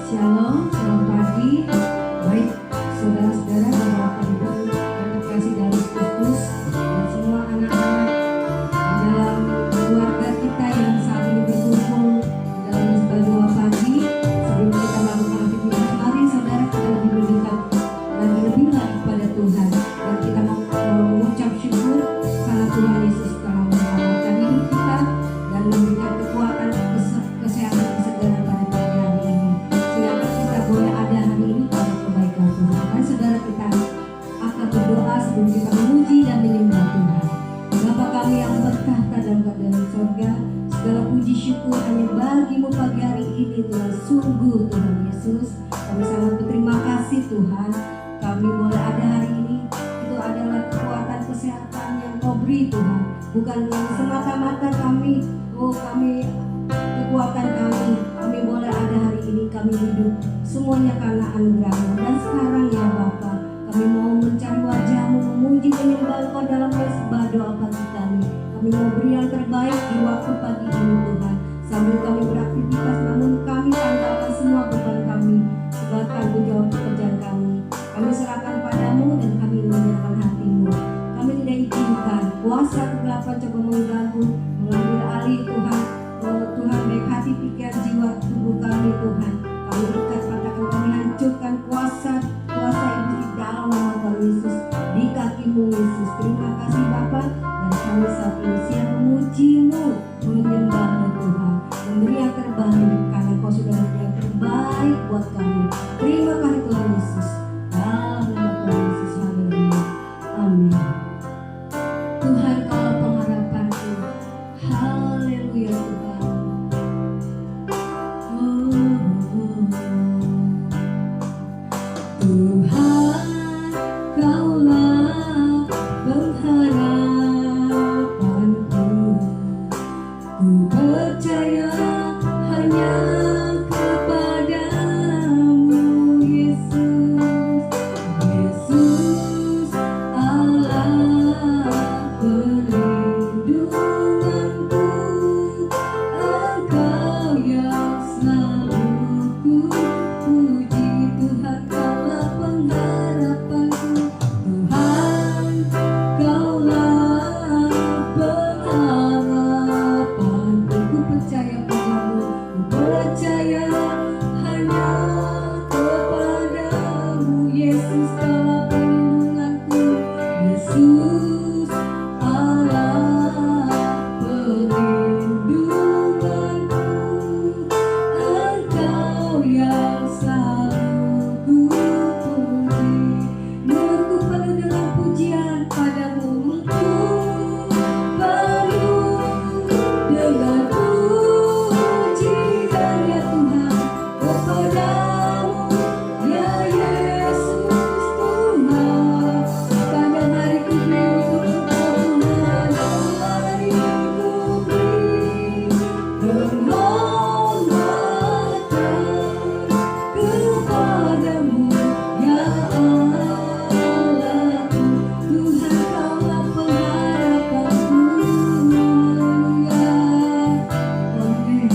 Shalom, selamat pagi. Baik, saudara-saudara, Bapak Ibu yang terkasih dalam Kristus, dan semua anak-anak di dalam keluarga kita yang saat ini berkumpul di dalam mezbah doa pagi. Sebelum kita melakukan aktivitas, mari saudara kita lebih berdekat lebih lagi kepada Tuhan, dan kita mau mengucap syukur karena Tuhan Yesus telah menyelamatkan hidup kita dan memberikan kekuatan, kesehatan, kesegaran pada pagi hari ini. Sehingga kita boleh ada hari ini pada kebaikan Tuhan. Dan saudara, kita akan berdoa sebelum kita memuji dan menyembah Tuhan. Bapa kami yang bertahta dalam surga, segala puji syukur hanya bagimu pagi hari ini Tuhan. Sungguh Tuhan Yesus, kami sangat berterima kasih Tuhan. Kami boleh ada hari ini, itu adalah kekuatan kesehatan yang Kau beri Tuhan. Bukan semata-mata kami kekuatan kami boleh ada hari ini, kami hidup semuanya karena anugerah-Mu. Dan sekarang ya Bapa, kami mau mencari wajah-Mu, memuji menyembah Engkau dalam mezbah doa pagi kami. Kami mau beri yang terbaik di waktu pagi ini Tuhan. Sambil kami beraktivitas, namun kami tanggalkan semua beban kami, segala tanggung jawab pekerjaan kami. Kami serahkan padamu dan kami menyerahkan hati-Mu. Kami tidak izinkan kuasa kegelapan coba mengganggu, mengambil alih Tuhan. Tuhan, baik hati, pikiran, jiwa, tubuh kami Tuhan. Kami ikat, patahkan, kami hancurkan kuasa iblis di dalam nama Tuhan Yesus, di kaki-Mu Yesus. Terima kasih Bapa, dan kami saat ini siap memuji-Mu, menyembah-Mu Tuhan, memberi yang terbaik karena Kau sudah memberi yang terbaik buat kami. Terima kasih Tuhan Yesus. Dalam nama Tuhan Yesus, haleluya, amin. Tuhan, Kaulah pengharapanku, haleluya Tuhan. Tuhan, Kaulah pengharapanku. Ku percaya hanya kepadamu Yesus. Yesus Allah perlindunganku, Engkau yang selalu ku puji. Tuhan, Kaulah pengharapanku. Tuhan, Kaulah pengharapanku. Ku percaya padamu, ku percaya hanya kepadamu Yesus. Kaulah perlindunganku, Yesus Allah perlindunganku, Engkau yang selalu ku puji. Mulutku penuh dengan pujian padamu, mulutku penuh dengan pujian ya Tuhan kepadamu ya Yesus Tuhan. Sepanjang hari ku beri untuk Tuhan, hari ku beri penghormatan kepadamu ya Allahku. Tuhan, Kaulah pengharapanku, haleluya, amin.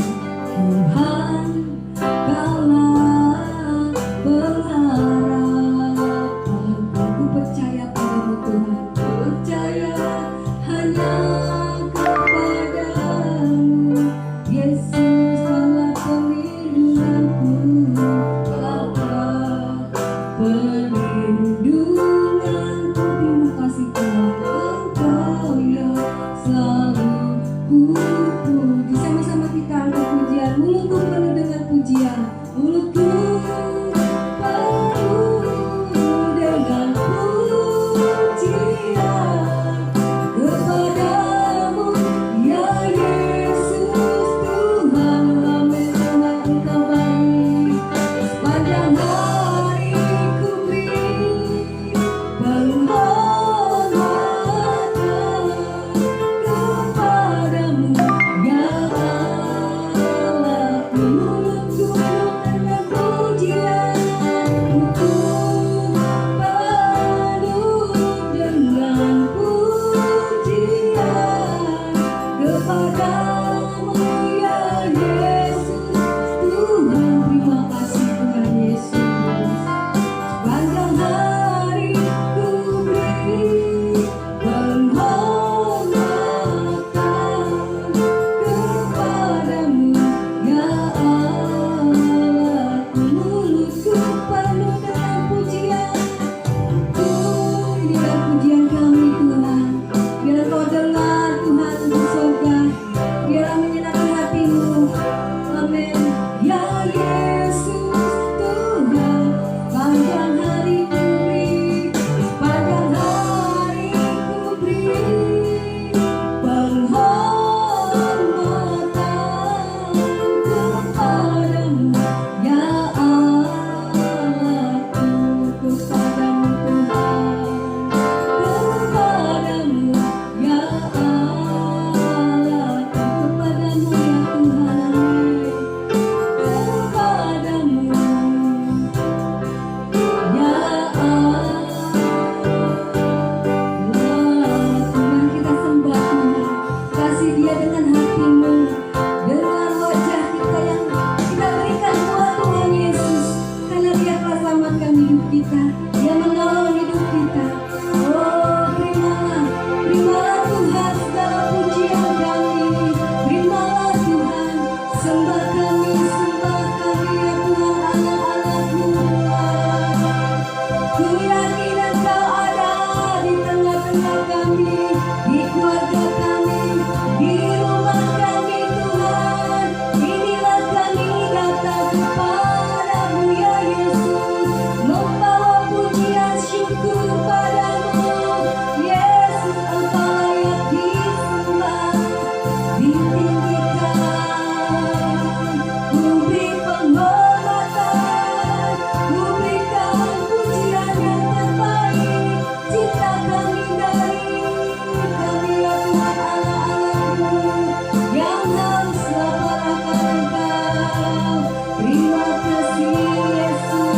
Tuhan, Kaulah pengharapanku. Ku percaya padamu Tuhan, percaya hanya kepadamu Yesus. Kaulah perlindunganku, Kaulah perlindunganku. Terima kasih Tuhan, Engkau yang selalu ku puji. Sama-sama kita angkat pujian, mulutku penuh dengan pujian, mulutku penuh dengan pujian kepadamu ya Yesus Tuhan. Amin. Tuhan, Engkau baik, sepanjang hari ku beri penghormatan kepadamu ya Allahku. Mulutku dengan pujian, mulutku penuh dengan pujian kepadamu ya Yesus Tuhan. Terima kasih Tuhan. Terima kasih Yesus,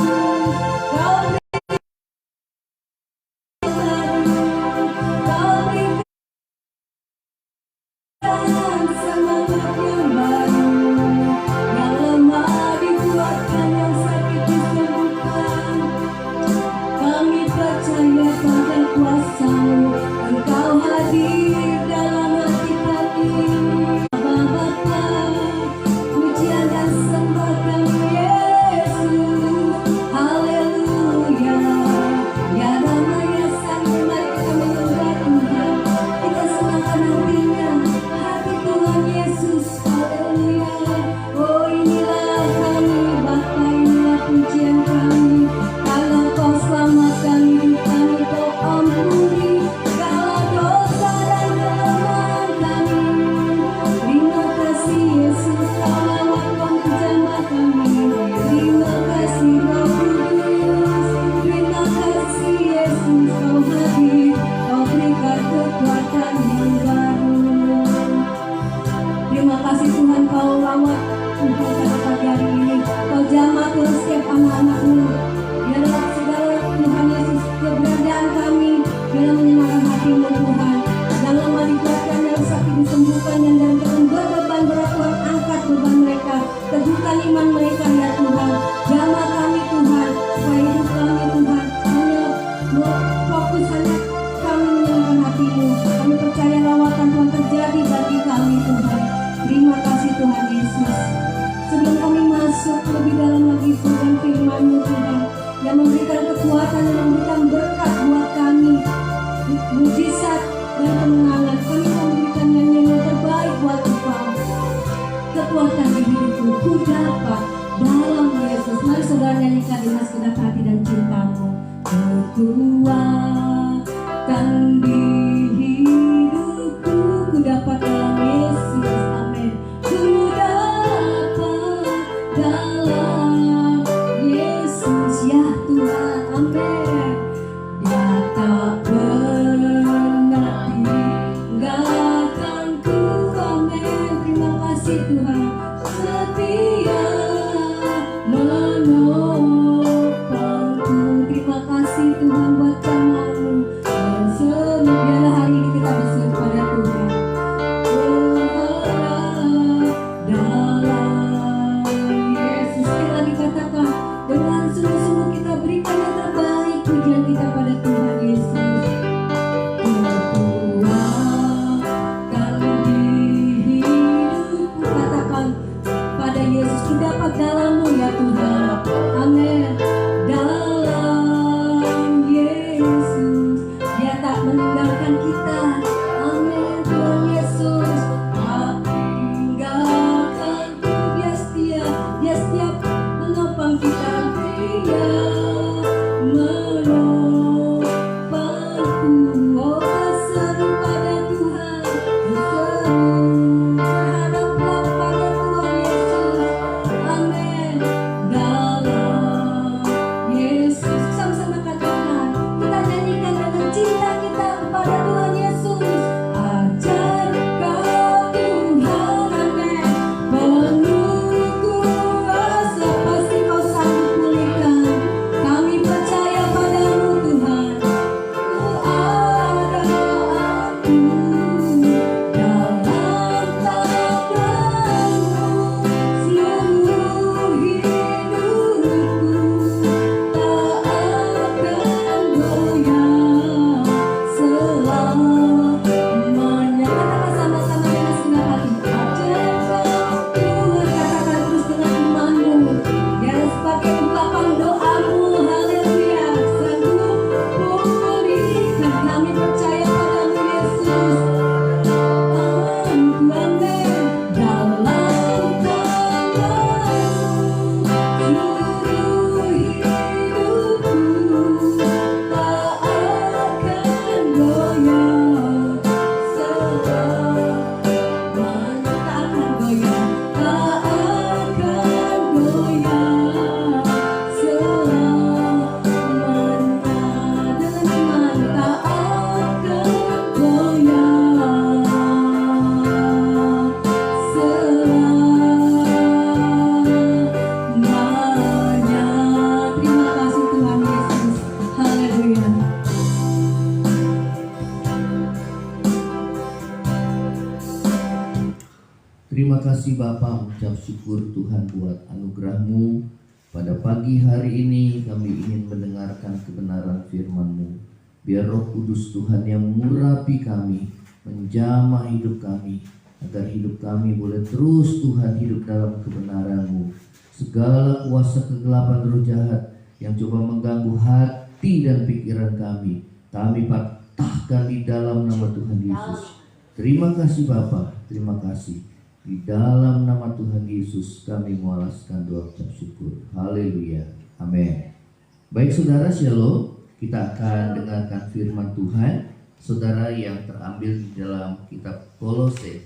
Kau berikan semangat yang baru, yang lemah dikuatkan, yang sakit disembuhkan. Kami percaya pada kuasa-Mu, Engkau hadir dalam hati kami. Bapa, pujian dan sembah kami Yesus. Haleluya. Ya Rama ya Sang, mari kita menyembah Tuhan. Kita senangkan hatinya, hati Tuhan Yesus. Haleluya. Oh inilah kami Bapa, inilah pujian kami. Kalau Kau selamatkan hidup kami, Kau ampuni segala dosa dan kelemahan kami. Terima kasih Yesus, Kau lawat, Kau menjamah kami. Terima kasih Roh Kudus, terima kasih Yesus, Kau hadir, Kau berikan kekuatan yang baru. Terima kasih Tuhan, Kau lawat Tuhan pada pagi hari ini. Kau jamah Tuhan setiap anak-anak-Mu. Biarlah segala Tuhan Yesus keberadaan kami, biarlah menyenangkan hati-Mu Tuhan. Yang lemah dikuatkan, yang sakit disembuhkan, yang dalam keadaan berbeban berat Tuhan angkat beban mereka, teguhkan iman mereka ya Tuhan. Jamah kami Tuhan, supaya hidup kami Tuhan hanya fokus, hanya kami menyenangkan hati-Mu. Kami percaya lawatan Tuhan terjadi bagi kami Tuhan. Terima kasih Tuhan Yesus. Sebelum kami masuk lebih dalam lagi Tuhan, firman-Mu Tuhan, yang memberikan kekuatan, yang memberikan berkat buat kami, mujizat dan kemenangan. Kami memberikan nyanyian yang terbaik buat Engkau. Kekuatan di hidupku ku dapat dalam Yesus. Mari saudara nyanyikan dengan segenap hati dan cintamu. Kekuatan di hidupku ku dapat dalam Yesus. Amin. Ku dapat dalam Yesus ya Tuhan. Amin. Dia tak pernah tinggalkanku. Amin. Terima kasih Tuhan. Setia menopangku. Terima kasih Tuhan buat firman-Mu yang seru. Biarlah hari ini kita berseru pada Tuhan. Berharap dalam Yesus. Sekali lagi katakan, dengan sungguh-sungguh kita berikan yang terbaik pujian kita pada Tuhan Yesus. Kekuatan di hidupku, katakan pada Yesus, ku dapat dalam-Mu ya Tuhan. Amin. Dalam Yesus, Dia tak meninggalkan kita. Amin. Tuhan Yesus tak tinggalkanku. Dia setia, Dia setiap menopang kita. Dia menopangku. Oh berseru pada Tuhan, berseru, berharaplah pada Tuhan Yesus. Amin. kasih Bapa, mengucap syukur Tuhan buat anugerah-Mu. Pada pagi hari ini kami ingin mendengarkan kebenaran firman-Mu. Biar Roh Kudus Tuhan yang mengurapi kami, menjamah hidup kami, agar hidup kami boleh terus Tuhan hidup dalam kebenaran-Mu. Segala kuasa kegelapan roh jahat yang coba mengganggu hati dan pikiran kami patahkan di dalam nama Tuhan Yesus. Terima kasih Bapa, terima kasih. Di dalam nama Tuhan Yesus kami mengalaskan doa ucap syukur. Haleluya. Amin. Baik saudara, shalom. Kita akan dengarkan firman Tuhan, saudara, yang terambil di dalam kitab Kolose.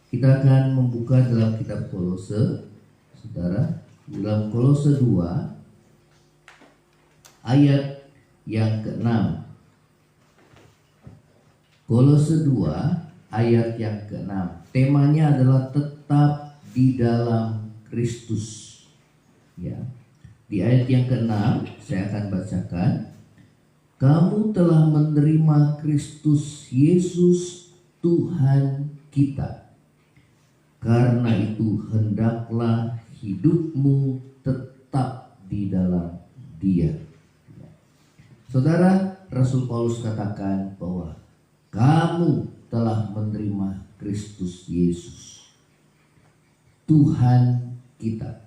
Kita akan membuka dalam kitab Kolose, saudara, dalam Kolose 2 ayat yang ke-6. Kolose 2 ayat yang ke-6. Temanya adalah tetap di dalam Kristus. Ya. Di ayat yang ke-6 saya akan bacakan. Kamu telah menerima Kristus Yesus Tuhan kita. Karena itu hendaklah hidupmu tetap di dalam Dia. Saudara, Rasul Paulus katakan bahwa kamu telah menerima Kristus Yesus Tuhan kita.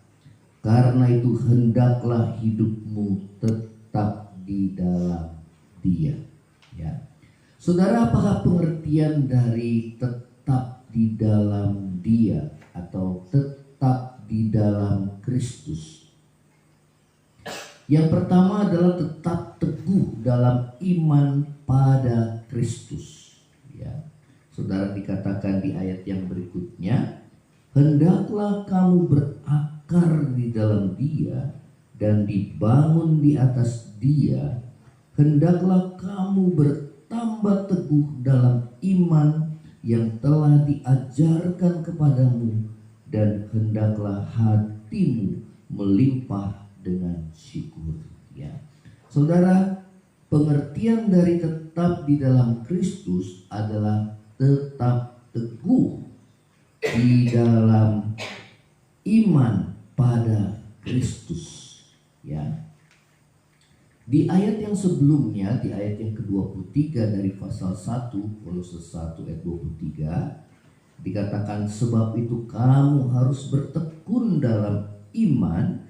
Karena itu hendaklah hidupmu tetap di dalam Dia. Ya. Saudara, apakah pengertian dari tetap di dalam Dia atau tetap di dalam Kristus? Yang pertama adalah tetap teguh dalam iman pada Kristus. Ya. Saudara, dikatakan di ayat yang berikutnya, hendaklah kamu berakar di dalam Dia dan dibangun di atas Dia. Hendaklah kamu bertambah teguh dalam iman yang telah diajarkan kepadamu, dan hendaklah hatimu melimpah dengan syukur. Ya. Saudara, pengertian dari tetap di dalam Kristus adalah tetap teguh di dalam iman pada Kristus. Ya. Di ayat yang sebelumnya, di ayat yang ke-23 dari pasal 1, Kolose 1 ayat 23, dikatakan sebab itu kamu harus bertekun dalam iman,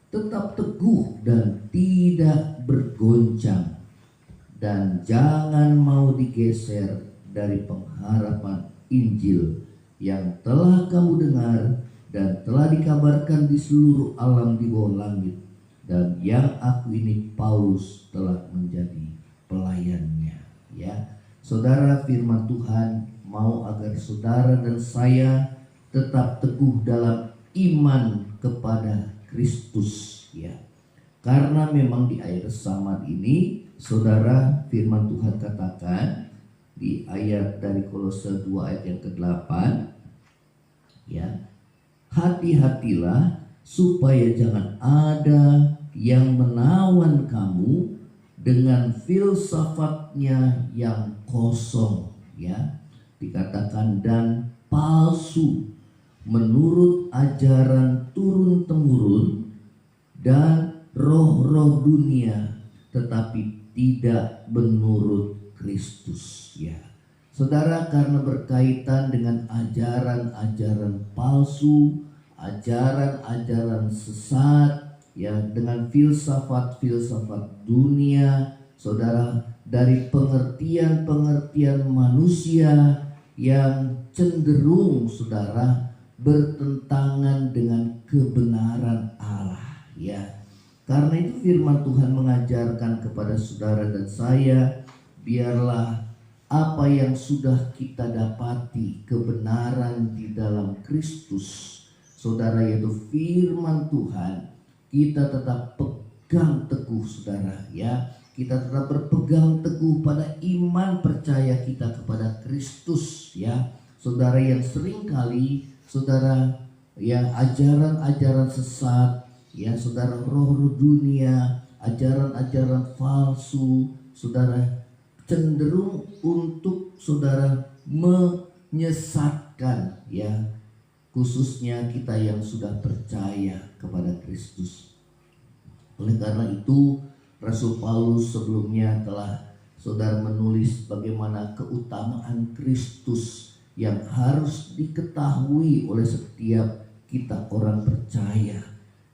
tetap teguh dan tidak bergoncang, dan jangan mau digeser dari pengharapan Injil yang telah kamu dengar dan telah dikabarkan di seluruh alam di bawah langit, dan yang aku ini Paulus telah menjadi pelayannya. Ya, saudara, firman Tuhan mau agar saudara dan saya tetap teguh dalam iman kepada Kristus. Ya, karena memang di ayat sama ini, saudara, firman Tuhan katakan di ayat dari Kolose 2 ayat yang ke-8, ya, hati-hatilah supaya jangan ada yang menawan kamu dengan filsafatnya yang kosong, ya, dikatakan dan palsu, menurut ajaran turun-temurun dan roh-roh dunia, tetapi tidak menurut Kristus. Ya, saudara, karena berkaitan dengan ajaran-ajaran palsu, ajaran-ajaran sesat, ya, dengan filsafat-filsafat dunia, saudara, dari pengertian-pengertian manusia yang cenderung, saudara, bertentangan dengan kebenaran Allah. Ya, karena itu firman Tuhan mengajarkan kepada saudara dan saya, biarlah apa yang sudah kita dapati, kebenaran di dalam Kristus, saudara, yaitu firman Tuhan, kita tetap pegang teguh, saudara, ya. Kita tetap berpegang teguh pada iman percaya kita kepada Kristus, ya. Saudara, yang seringkali, saudara, ya, ajaran-ajaran sesat, ya, saudara, roh-roh dunia, ajaran-ajaran palsu, saudara, cenderung untuk saudara menyesatkan, ya, khususnya kita yang sudah percaya kepada Kristus. Oleh karena itu, Rasul Paulus sebelumnya telah saudara menulis bagaimana keutamaan Kristus yang harus diketahui oleh setiap kita orang percaya.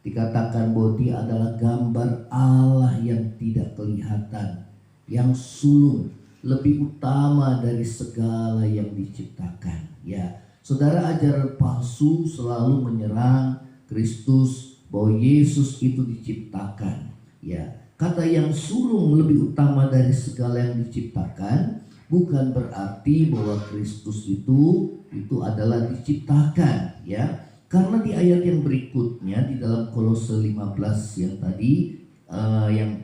Dikatakan bahwa dia adalah gambar Allah yang tidak kelihatan, yang sulung, lebih utama dari segala yang diciptakan. Ya, saudara, ajaran palsu selalu menyerang Kristus bahwa Yesus itu diciptakan. Ya, kata yang sulung lebih utama dari segala yang diciptakan bukan berarti bahwa Kristus itu adalah diciptakan, ya. Karena di ayat yang berikutnya di dalam Kolose 15 yang tadi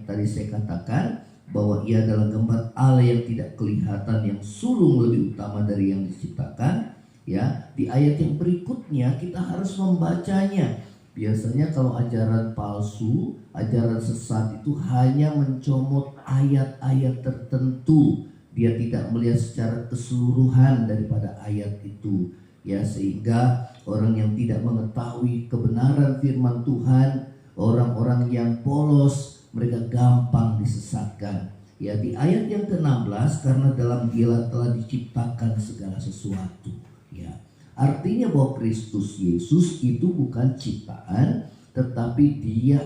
saya katakan bahwa ia adalah gambar Allah yang tidak kelihatan, yang sulung lebih utama dari yang diciptakan, ya. Di ayat yang berikutnya kita harus membacanya. Biasanya kalau ajaran palsu, ajaran sesat itu hanya mencomot ayat-ayat tertentu. Dia tidak melihat secara keseluruhan daripada ayat itu, ya, sehingga orang yang tidak mengetahui kebenaran firman Tuhan, orang-orang yang polos, mereka gampang disesatkan. Ya, di ayat yang ke-16, karena dalam Dia telah diciptakan segala sesuatu, ya. Artinya bahwa Kristus Yesus itu bukan ciptaan, tetapi Dia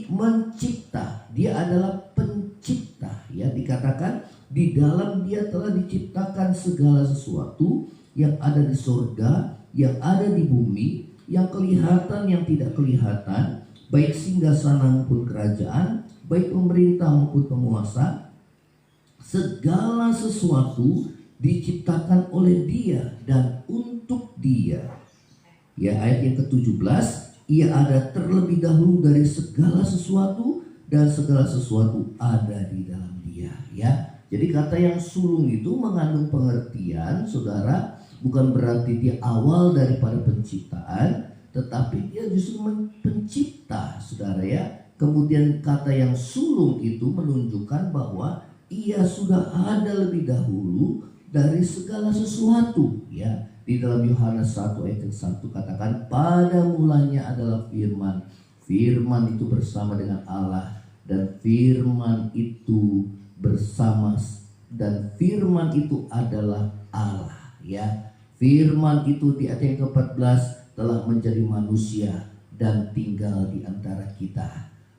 mencipta. Dia adalah pencipta, ya. Dikatakan di dalam Dia telah diciptakan segala sesuatu yang ada di surga, yang ada di bumi, yang kelihatan, yang tidak kelihatan, baik singgasana maupun kerajaan, baik pemerintah maupun penguasa. Segala sesuatu diciptakan oleh Dia dan untuk Dia. Ya, ayat yang ke-17, ia ada terlebih dahulu dari segala sesuatu dan segala sesuatu ada di dalam Dia, ya. Jadi kata yang sulung itu mengandung pengertian, saudara, bukan berarti dia awal daripada penciptaan, tetapi dia justru pencipta, saudara, ya. Kemudian kata yang sulung itu menunjukkan bahwa ia sudah ada lebih dahulu dari segala sesuatu, ya. Di dalam Yohanes 1 ayat 1 katakan, pada mulanya adalah firman. Firman itu bersama dengan Allah, dan firman itu firman itu adalah Allah, ya. Firman itu di ayat yang ke-14 telah menjadi manusia dan tinggal di antara kita,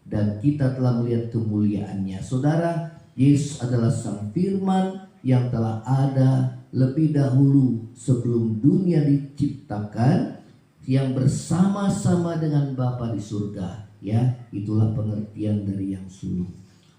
dan kita telah melihat kemuliaannya. Saudara, Yesus adalah sang firman yang telah ada lebih dahulu sebelum dunia diciptakan, yang bersama-sama dengan Bapa di surga, ya. Itulah pengertian dari yang sulung.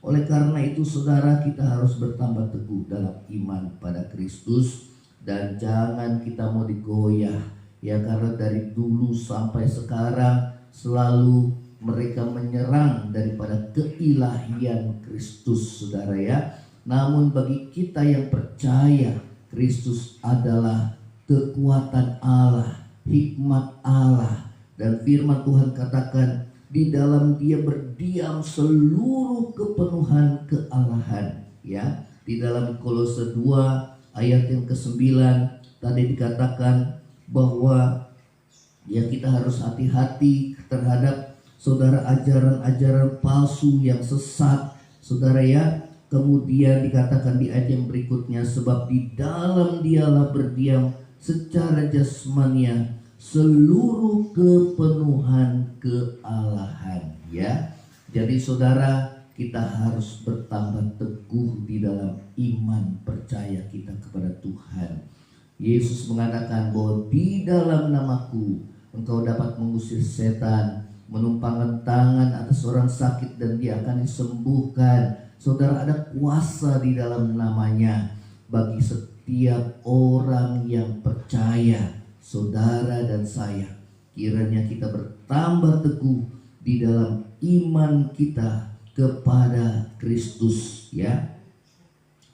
Oleh karena itu, saudara, kita harus bertambah teguh dalam iman pada Kristus, dan jangan kita mau digoyah, ya, karena dari dulu sampai sekarang selalu mereka menyerang daripada keilahian Kristus, saudara, ya. Namun bagi kita yang percaya, Kristus adalah kekuatan Allah, hikmat Allah, dan firman Tuhan katakan di dalam Dia berdiam seluruh kepenuhan kealahan, ya. Di dalam Kolose 2 ayat yang ke-9 tadi dikatakan bahwa ya kita harus hati-hati terhadap saudara ajaran-ajaran palsu yang sesat, saudara, ya. Kemudian dikatakan di ayat yang berikutnya, sebab di dalam Dialah berdiam secara jasmania seluruh kepenuhan kealahan, ya. Jadi saudara, kita harus bertambah teguh di dalam iman percaya kita kepada Tuhan. Yesus mengatakan bahwa di dalam namaku engkau dapat mengusir setan, menumpangkan tangan atas orang sakit dan dia akan disembuhkan. Saudara, ada kuasa di dalam namanya bagi setiap orang yang percaya. Saudara dan saya, kiranya kita bertambah teguh di dalam iman kita kepada Kristus, ya.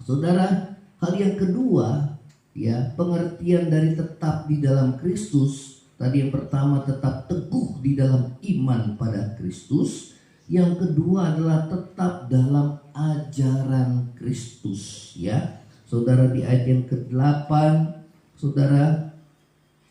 Saudara, hal yang kedua, ya, pengertian dari tetap di dalam Kristus. Tadi yang pertama tetap teguh di dalam iman pada Kristus. Yang kedua adalah tetap dalam ajaran Kristus, ya. Saudara, di ayat yang ke-8, saudara,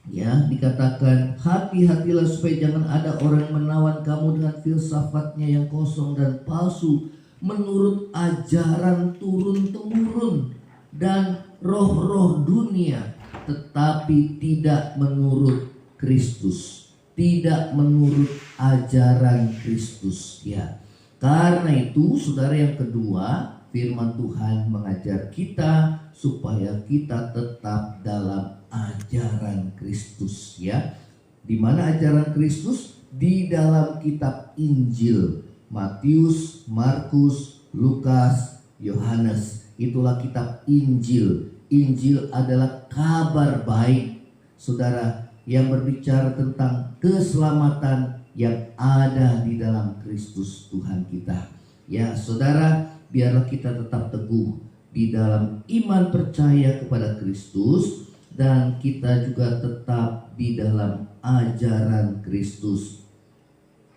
Ya, dikatakan hati-hatilah supaya jangan ada orang menawan kamu dengan filsafatnya yang kosong dan palsu, menurut ajaran turun-temurun dan roh-roh dunia, tetapi tidak menurut Kristus, tidak menurut ajaran Kristus. Ya, karena itu saudara, yang kedua, firman Tuhan mengajar kita supaya kita tetap dalam ajaran Kristus, ya. Di mana ajaran Kristus? Di dalam kitab Injil, Matius, Markus, Lukas, Yohanes. Itulah kitab Injil. Injil adalah kabar baik, saudara, yang berbicara tentang keselamatan yang ada di dalam Kristus Tuhan kita. Ya, saudara, biarlah kita tetap teguh di dalam iman percaya kepada Kristus, dan kita juga tetap di dalam ajaran Kristus.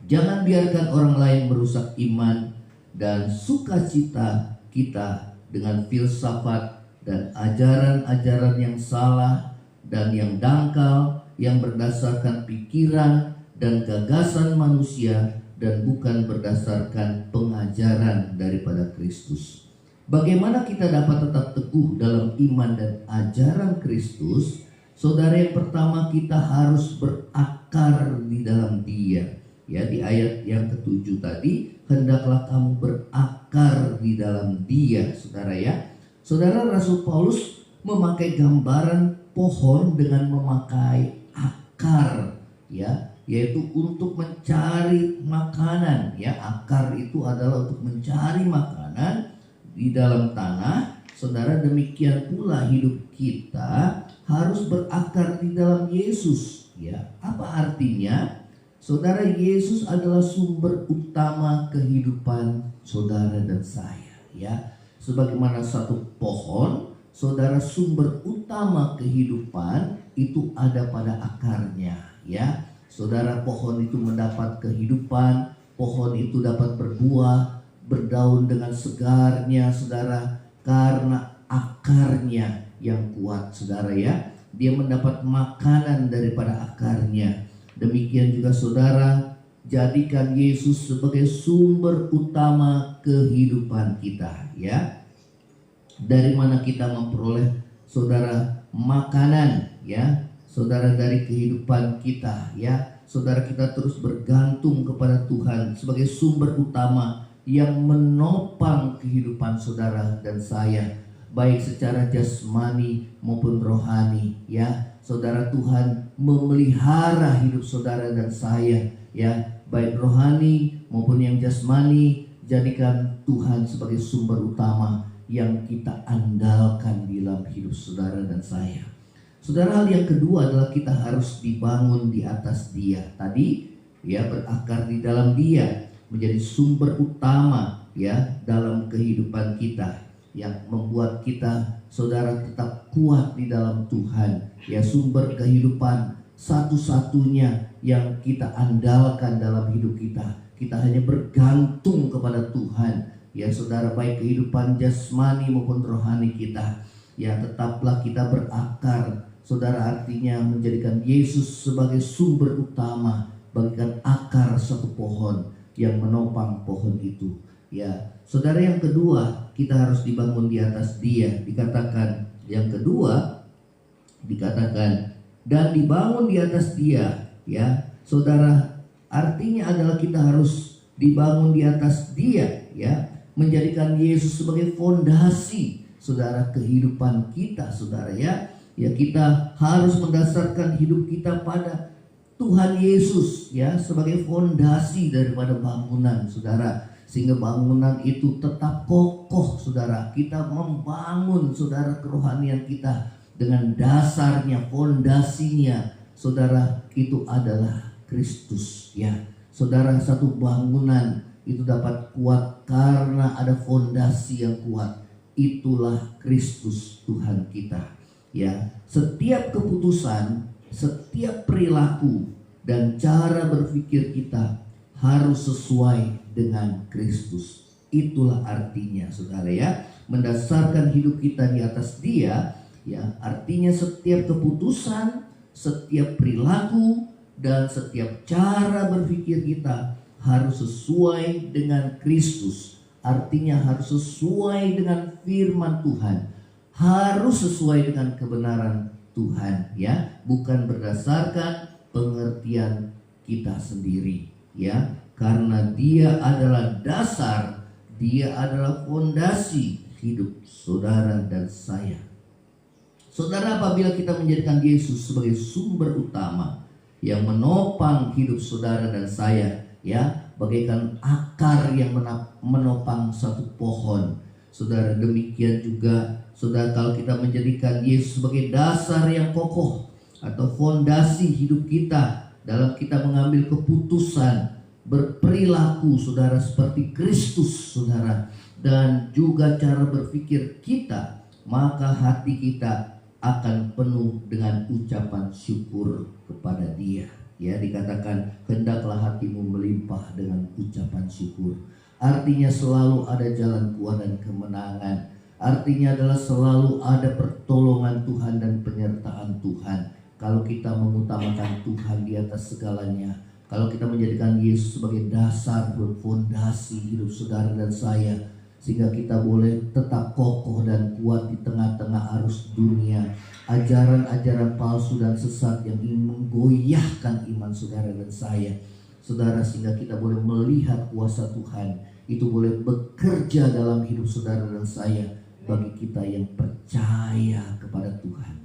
Jangan biarkan orang lain merusak iman dan sukacita kita dengan filsafat dan ajaran-ajaran yang salah dan yang dangkal, yang berdasarkan pikiran dan gagasan manusia dan bukan berdasarkan pengajaran daripada Kristus. Bagaimana kita dapat tetap teguh dalam iman dan ajaran Kristus? Saudara, yang pertama, kita harus berakar di dalam Dia. Ya, di ayat yang ke-7 tadi, hendaklah kamu berakar di dalam Dia, saudara, ya. Saudara, Rasul Paulus memakai gambaran pohon dengan memakai akar, ya, yaitu untuk mencari makanan, ya. Akar itu adalah untuk mencari makanan di dalam tanah. Saudara, demikian pula hidup kita harus berakar di dalam Yesus, ya. Apa artinya? Saudara, Yesus adalah sumber utama kehidupan saudara dan saya, ya. Sebagaimana satu pohon, saudara, sumber utama kehidupan itu ada pada akarnya, ya. Saudara, pohon itu mendapat kehidupan, pohon itu dapat berbuah, berdaun dengan segarnya, saudara, karena akarnya yang kuat, saudara, ya. Dia mendapat makanan daripada akarnya. Demikian juga saudara, jadikan Yesus sebagai sumber utama kehidupan kita, ya. Dari mana kita memperoleh, saudara, makanan, ya, saudara, dari kehidupan kita, ya. Saudara, kita terus bergantung kepada Tuhan sebagai sumber utama yang menopang kehidupan saudara dan saya, baik secara jasmani maupun rohani, ya. Saudara, Tuhan memelihara hidup saudara dan saya, ya, baik rohani maupun yang jasmani. Jadikan Tuhan sebagai sumber utama yang kita andalkan di dalam hidup saudara dan saya. Saudara, hal yang kedua adalah kita harus dibangun di atas Dia. Tadi, ya, berakar di dalam Dia, menjadi sumber utama, ya, dalam kehidupan kita, yang membuat kita, saudara, tetap kuat di dalam Tuhan, ya. Sumber kehidupan satu-satunya yang kita andalkan dalam hidup kita. Kita hanya bergantung kepada Tuhan, ya, saudara, baik kehidupan jasmani maupun rohani kita, ya. Tetaplah kita berakar, saudara, artinya menjadikan Yesus sebagai sumber utama, bagikan akar satu pohon yang menopang pohon itu, ya. Saudara, yang kedua, kita harus dibangun di atas Dia. Dikatakan yang kedua, dikatakan dan dibangun di atas Dia, ya. Saudara, artinya adalah kita harus dibangun di atas Dia, ya, menjadikan Yesus sebagai fondasi, saudara, kehidupan kita, saudara, ya. Ya, kita harus mendasarkan hidup kita pada Tuhan Yesus, ya, sebagai fondasi daripada bangunan, saudara, sehingga bangunan itu tetap kokoh, saudara. Kita membangun, saudara, kerohanian kita dengan dasarnya, fondasinya, saudara, itu adalah Kristus, ya. Saudara, satu bangunan itu dapat kuat karena ada fondasi yang kuat. Itulah Kristus Tuhan kita, ya. Setiap keputusan, setiap perilaku dan cara berpikir kita harus sesuai dengan Kristus. Itulah artinya, saudara, ya. Mendasarkan hidup kita di atas Dia, ya. Artinya setiap keputusan, setiap perilaku dan setiap cara berpikir kita harus sesuai dengan Kristus. Artinya harus sesuai dengan firman Tuhan, harus sesuai dengan kebenaran Tuhan, ya, bukan berdasarkan pengertian kita sendiri, ya, karena Dia adalah dasar, Dia adalah fondasi hidup saudara dan saya. Saudara, apabila kita menjadikan Yesus sebagai sumber utama yang menopang hidup saudara dan saya, ya, bagaikan akar yang menopang satu pohon. Saudara, demikian juga saudara, kalau kita menjadikan Yesus sebagai dasar yang kokoh atau fondasi hidup kita dalam kita mengambil keputusan, berperilaku saudara seperti Kristus saudara, dan juga cara berpikir kita, maka hati kita akan penuh dengan ucapan syukur kepada Dia. Ya, dikatakan hendaklah hatimu melimpah dengan ucapan syukur. Artinya selalu ada jalan keluar dan kemenangan. Artinya adalah selalu ada pertolongan Tuhan dan penyertaan Tuhan. Kalau kita mengutamakan Tuhan di atas segalanya, kalau kita menjadikan Yesus sebagai dasar dan fondasi hidup saudara dan saya, sehingga kita boleh tetap kokoh dan kuat di tengah-tengah arus dunia, ajaran-ajaran palsu dan sesat yang ingin menggoyahkan iman saudara dan saya, saudara, sehingga kita boleh melihat kuasa Tuhan itu boleh bekerja dalam hidup saudara dan saya bagi kita yang percaya kepada Tuhan.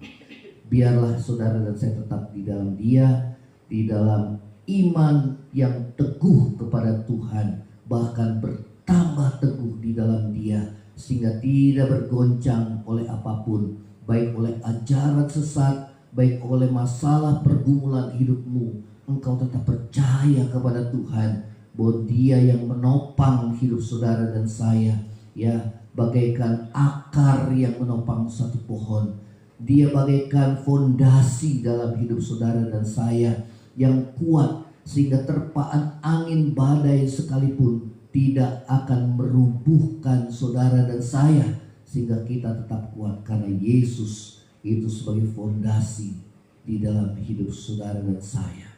Biarlah saudara dan saya tetap di dalam Dia, di dalam iman yang teguh kepada Tuhan, bahkan bertambah teguh di dalam Dia, sehingga tidak bergoncang oleh apapun, baik oleh ajaran sesat, baik oleh masalah pergumulan hidupmu. Engkau tetap percaya kepada Tuhan bahwa Dia yang menopang hidup saudara dan saya, ya, bagaikan akar yang menopang satu pohon. Dia bagaikan fondasi dalam hidup saudara dan saya yang kuat, sehingga terpaan angin badai sekalipun tidak akan merubuhkan saudara dan saya, sehingga kita tetap kuat karena Yesus itu sebagai fondasi di dalam hidup saudara dan saya.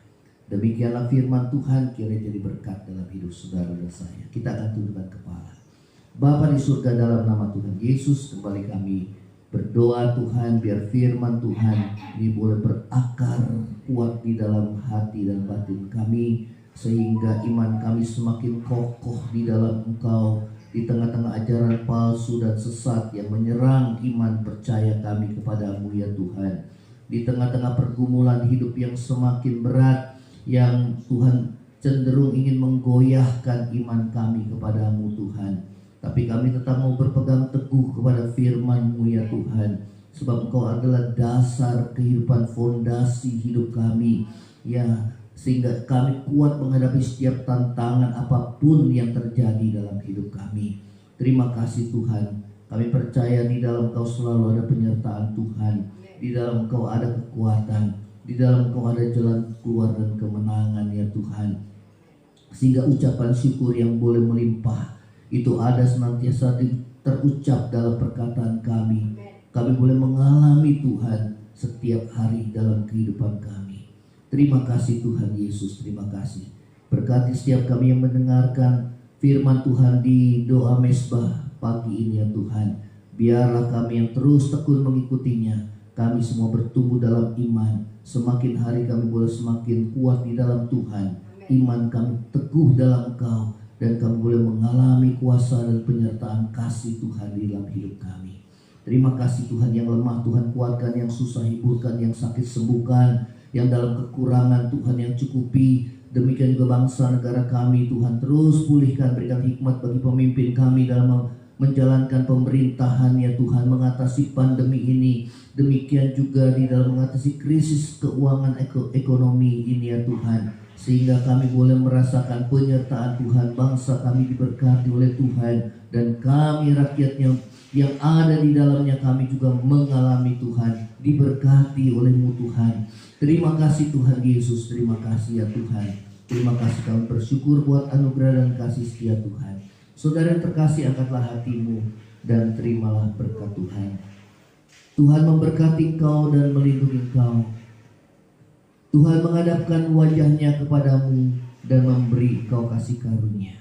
Demikianlah firman Tuhan, kiranya jadi berkat dalam hidup saudara dan saya. Kita akan tundukkan kepala. Bapa di surga, dalam nama Tuhan Yesus, kembali kami berdoa Tuhan, biar firman Tuhan ini boleh berakar kuat di dalam hati dan batin kami, sehingga iman kami semakin kokoh di dalam Engkau, di tengah-tengah ajaran palsu dan sesat yang menyerang iman percaya kami kepadamu ya Tuhan. Di tengah-tengah pergumulan hidup yang semakin berat, yang Tuhan cenderung ingin menggoyahkan iman kami kepadamu Tuhan, tapi kami tetap mau berpegang teguh kepada firman-Mu ya Tuhan, sebab Engkau adalah dasar kehidupan, fondasi hidup kami, ya, sehingga kami kuat menghadapi setiap tantangan apapun yang terjadi dalam hidup kami. Terima kasih Tuhan, kami percaya di dalam Engkau selalu ada penyertaan Tuhan, di dalam Engkau ada kekuatan, di dalam Engkau ada jalan keluar dan kemenangan ya Tuhan, sehingga ucapan syukur yang boleh melimpah itu ada senantiasa terucap dalam perkataan kami. Kami boleh mengalami Tuhan setiap hari dalam kehidupan kami. Terima kasih Tuhan Yesus, terima kasih. Berkati setiap kami yang mendengarkan firman Tuhan di doa mesbah pagi ini ya Tuhan. Biarlah kami yang terus tekun mengikutinya, kami semua bertumbuh dalam iman. Semakin hari kami boleh semakin kuat di dalam Tuhan. Iman kami teguh dalam Engkau, dan kami boleh mengalami kuasa dan penyertaan kasih Tuhan di dalam hidup kami. Terima kasih Tuhan, yang lemah Tuhan kuatkan, yang susah hiburkan, yang sakit sembuhkan, yang dalam kekurangan Tuhan yang cukupi. Demikian juga bangsa negara kami Tuhan, terus pulihkan, berikan hikmat bagi pemimpin kami dalam menjalankan pemerintahan ya Tuhan, mengatasi pandemi ini. Demikian juga di dalam mengatasi krisis keuangan ekonomi ini ya Tuhan, sehingga kami boleh merasakan penyertaan Tuhan. Bangsa kami diberkati oleh Tuhan, dan kami rakyatnya yang ada di dalamnya, kami juga mengalami Tuhan, diberkati oleh-Mu Tuhan. Terima kasih Tuhan Yesus, terima kasih ya Tuhan. Terima kasih, kami bersyukur buat anugerah dan kasih setia Tuhan. Saudara yang terkasih, angkatlah hatimu dan terimalah berkat Tuhan. Tuhan memberkati engkau dan melindungi engkau. Tuhan menghadapkan wajahnya kepadamu dan memberi kau kasih karunia.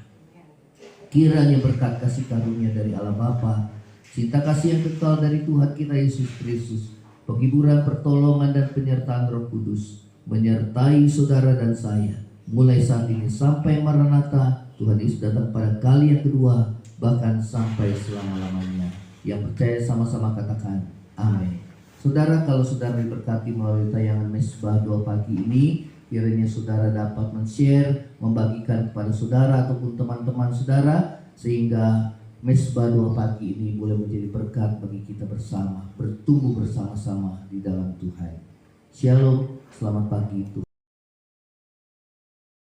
Kiranya berkat kasih karunia dari Allah Bapa, cinta kasih yang kekal dari Tuhan kita Yesus Kristus, penghiburan, pertolongan, dan penyertaan Roh Kudus menyertai saudara dan saya mulai saat ini sampai Maranatha, Tuhan Yesus datang pada kali yang kedua, bahkan sampai selama-lamanya. Yang percaya sama-sama katakan amin. Saudara, kalau saudara diberkati melalui tayangan Mesbah Doa Pagi ini, kiranya saudara dapat men-share, membagikan kepada saudara ataupun teman-teman saudara, sehingga Mesbah Doa Pagi ini boleh menjadi berkat bagi kita bersama, bertumbuh bersama-sama di dalam Tuhan. Shalom, selamat pagi Tuhan.